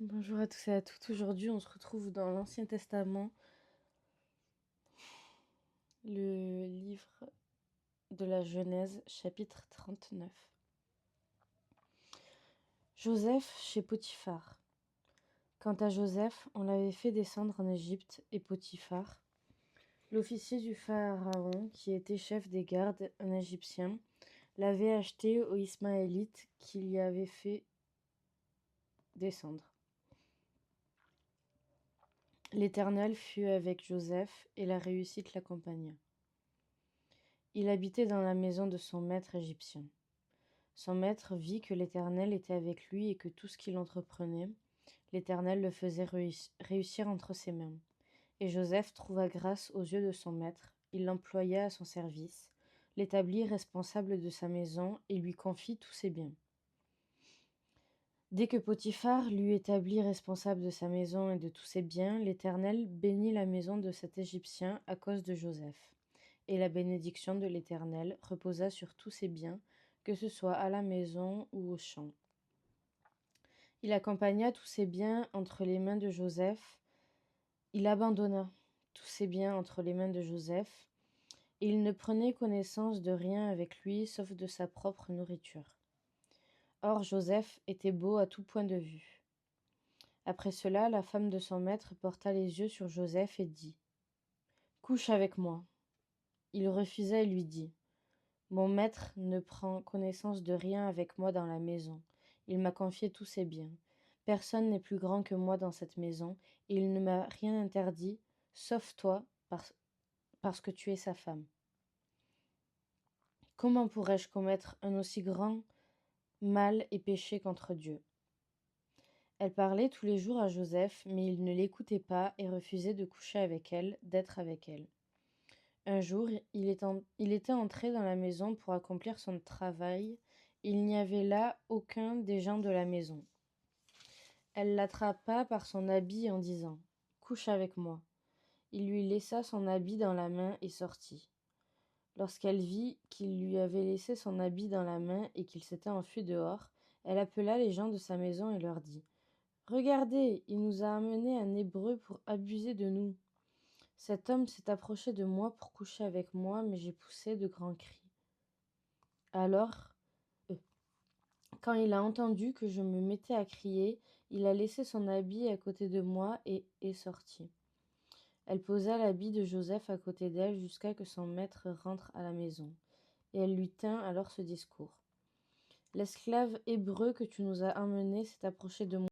Bonjour à tous et à toutes. Aujourd'hui, on se retrouve dans l'Ancien Testament, le livre de la Genèse, chapitre 39. Joseph chez Potiphar. Quant à Joseph, on l'avait fait descendre en Égypte, et Potiphar, l'officier du Pharaon, qui était chef des gardes, un Égyptien, l'avait acheté aux Ismaélites qui l'y avaient fait descendre. L'Éternel fut avec Joseph, et la réussite l'accompagna. Il habitait dans la maison de son maître égyptien. Son maître vit que l'Éternel était avec lui et que tout ce qu'il entreprenait, l'Éternel le faisait réussir entre ses mains. Et Joseph trouva grâce aux yeux de son maître, il l'employa à son service, l'établit responsable de sa maison et lui confie tous ses biens. Dès que Potiphar l'eut établi responsable de sa maison et de tous ses biens, l'Éternel bénit la maison de cet Égyptien à cause de Joseph. Et la bénédiction de l'Éternel reposa sur tous ses biens, que ce soit à la maison ou au champ. Il accompagna tous ses biens entre les mains de Joseph. Il abandonna tous ses biens entre les mains de Joseph, et il ne prenait connaissance de rien avec lui, sauf de sa propre nourriture. Or Joseph était beau à tout point de vue. Après cela, la femme de son maître porta les yeux sur Joseph et dit : « Couche avec moi. » Il refusa et lui dit : « Mon maître ne prend connaissance de rien avec moi dans la maison. Il m'a confié tous ses biens. Personne n'est plus grand que moi dans cette maison, et il ne m'a rien interdit, sauf toi, parce que tu es sa femme. Comment pourrais-je commettre un aussi grand mal et péché contre Dieu ? » Elle parlait tous les jours à Joseph, mais il ne l'écoutait pas et refusait de coucher avec elle, d'être avec elle. Un jour, il était entré dans la maison pour accomplir son travail. Il n'y avait là aucun des gens de la maison. Elle l'attrapa par son habit en disant : « Couche avec moi. » Il lui laissa son habit dans la main et sortit. Lorsqu'elle vit qu'il lui avait laissé son habit dans la main et qu'il s'était enfui dehors, elle appela les gens de sa maison et leur dit : « Regardez, il nous a amenés un Hébreu pour abuser de nous. Cet homme s'est approché de moi pour coucher avec moi, mais j'ai poussé de grands cris. Alors, quand il a entendu que je me mettais à crier, il a laissé son habit à côté de moi et est sorti. » Elle posa l'habit de Joseph à côté d'elle jusqu'à que son maître rentre à la maison, et elle lui tint alors ce discours : « L'esclave hébreu que tu nous as emmené s'est approché de moi